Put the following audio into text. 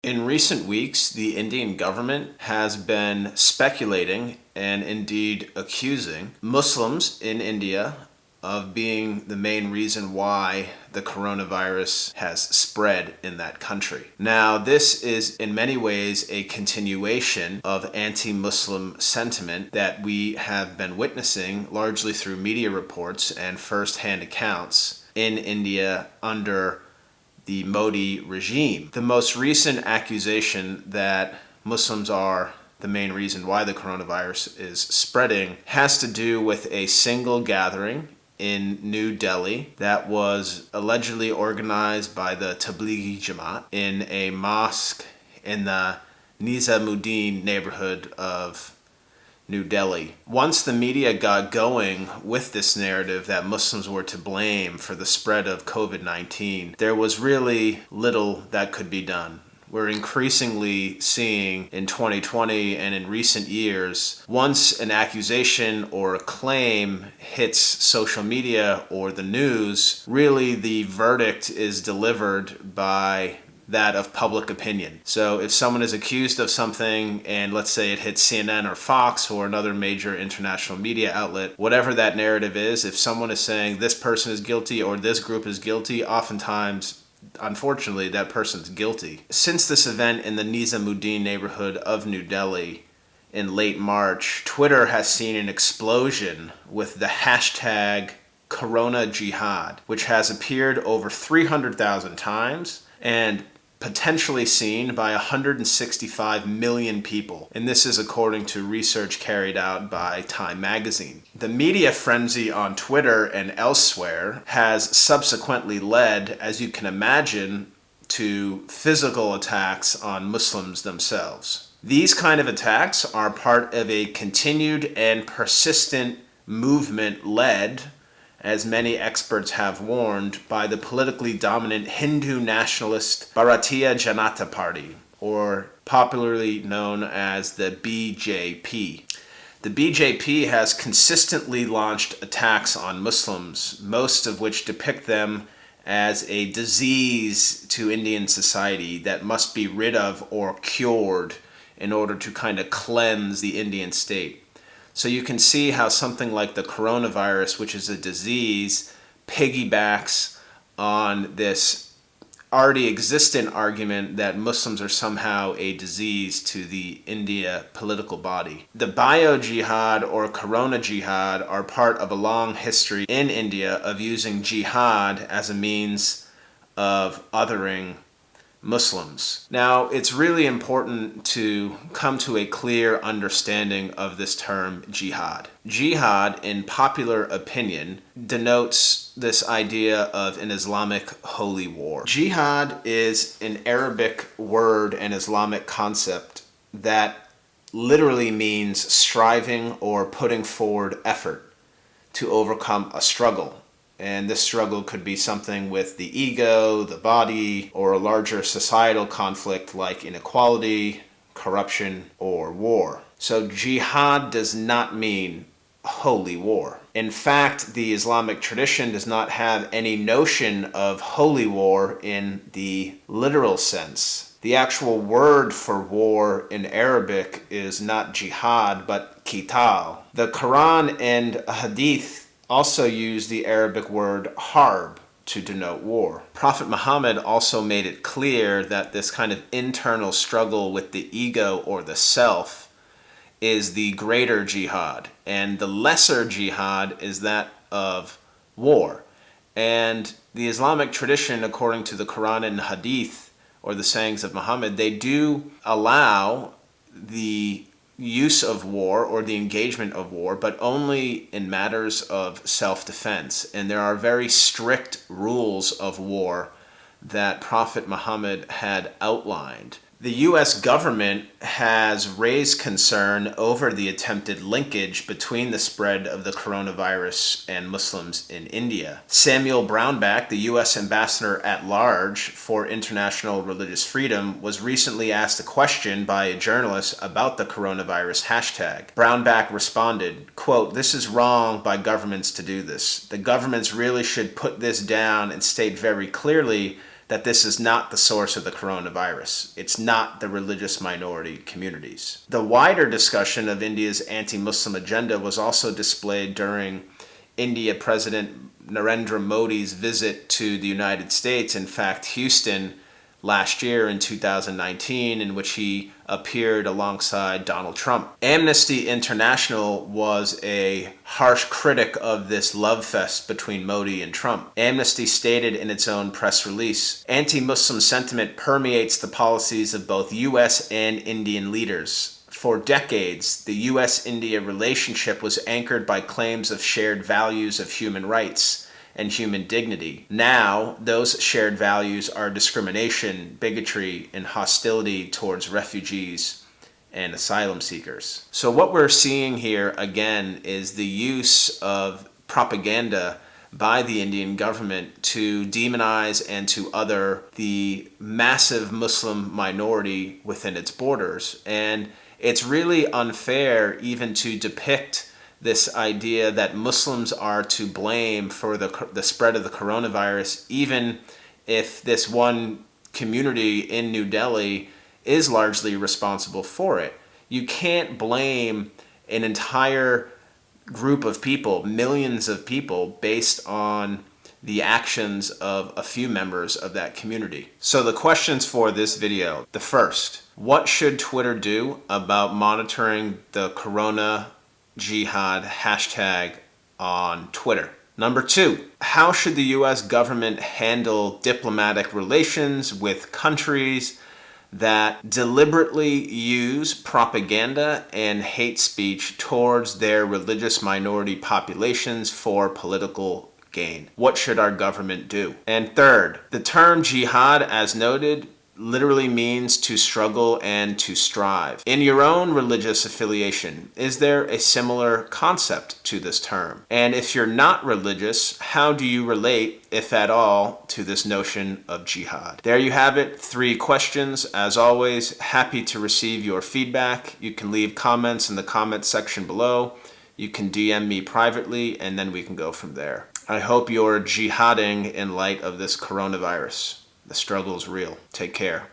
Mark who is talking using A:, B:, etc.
A: In recent weeks, the Indian government has been speculating and indeed accusing Muslims in India of being the main reason why the coronavirus has spread in that country. Now, this is in many ways a continuation of anti-Muslim sentiment that we have been witnessing largely through media reports and first-hand accounts in India under the Modi regime. The most recent accusation that Muslims are the main reason why the coronavirus is spreading has to do with a single gathering in New Delhi that was allegedly organized by the Tablighi Jamaat in a mosque in the Nizamuddin neighborhood of New Delhi. Once the media got going with this narrative that Muslims were to blame for the spread of COVID-19, there was really little that could be done. We're increasingly seeing in 2020 and in recent years, once an accusation or a claim hits social media or the news, really the verdict is delivered by that of public opinion. So if someone is accused of something and let's say it hits CNN or Fox or another major international media outlet, whatever that narrative is, if someone is saying this person is guilty or this group is guilty, oftentimes, unfortunately, that person's guilty. Since this event in the Nizamuddin neighborhood of New Delhi in late March, Twitter has seen an explosion with the hashtag Corona Jihad, which has appeared over 300,000 times and potentially seen by 165 million people. And this is according to research carried out by Time magazine. The media frenzy on Twitter and elsewhere has subsequently led, as you can imagine, to physical attacks on Muslims themselves. These kind of attacks are part of a continued and persistent movement led, as many experts have warned, by the politically dominant Hindu nationalist Bharatiya Janata Party, or popularly known as the BJP. The BJP has consistently launched attacks on Muslims, most of which depict them as a disease to Indian society that must be rid of or cured in order to kind of cleanse the Indian state. So you can see how something like the coronavirus, which is a disease, piggybacks on this already existent argument that Muslims are somehow a disease to the India political body. The bio-jihad or corona jihad are part of a long history in India of using jihad as a means of othering Muslims. Now, it's really important to come to a clear understanding of this term jihad. Jihad, in popular opinion, denotes this idea of an Islamic holy war. Jihad is an Arabic word and Islamic concept that literally means striving or putting forward effort to overcome a struggle. And this struggle could be something with the ego, the body, or a larger societal conflict like inequality, corruption, or war. So jihad does not mean holy war. In fact, the Islamic tradition does not have any notion of holy war in the literal sense. The actual word for war in Arabic is not jihad, but qital. The Quran and Hadith also use the Arabic word harb to denote war. Prophet Muhammad also made it clear that this kind of internal struggle with the ego or the self is the greater jihad, and the lesser jihad is that of war. And the Islamic tradition, according to the Quran and Hadith, or the sayings of Muhammad, they do allow the use of war or the engagement of war, but only in matters of self-defense. And there are very strict rules of war that Prophet Muhammad had outlined. The U.S. government has raised concern over the attempted linkage between the spread of the coronavirus and Muslims in India. Samuel Brownback, the U.S. ambassador at large for international religious freedom, was recently asked a question by a journalist about the coronavirus hashtag. Brownback responded, quote, "This is wrong by governments to do this. The governments really should put this down and state very clearly that this is not the source of the coronavirus. It's not the religious minority communities. The wider discussion of India's anti-Muslim agenda was also displayed during India President Narendra Modi's visit to the United States, in fact, Houston, last year in 2019, in which he appeared alongside Donald Trump. Amnesty International was a harsh critic of this love fest between Modi and Trump. Amnesty stated in its own press release, "Anti-Muslim sentiment permeates the policies of both U.S. and Indian leaders. For decades, the U.S.-India relationship was anchored by claims of shared values of human rights and human dignity. Now, those shared values are discrimination, bigotry, and hostility towards refugees and asylum seekers." So what we're seeing here again is the use of propaganda by the Indian government to demonize and to other the massive Muslim minority within its borders. And it's really unfair even to depict this idea that Muslims are to blame for the spread of the coronavirus, even if this one community in New Delhi is largely responsible for it. You can't blame an entire group of people, millions of people, based on the actions of a few members of that community. So the questions for this video: the first, what should Twitter do about monitoring the Corona Jihad hashtag on Twitter? Number two, how should the U.S. government handle diplomatic relations with countries that deliberately use propaganda and hate speech towards their religious minority populations for political gain? What should our government do? And third, the term jihad, as noted, literally means to struggle and to strive. In your own religious affiliation, is there a similar concept to this term? And if you're not religious, how do you relate, if at all, to this notion of jihad? There you have it, 3 questions. As always, happy to receive your feedback. You can leave comments in the comment section below. You can DM me privately, and then we can go from there. I hope you're jihading in light of this coronavirus. The struggle is real. Take care.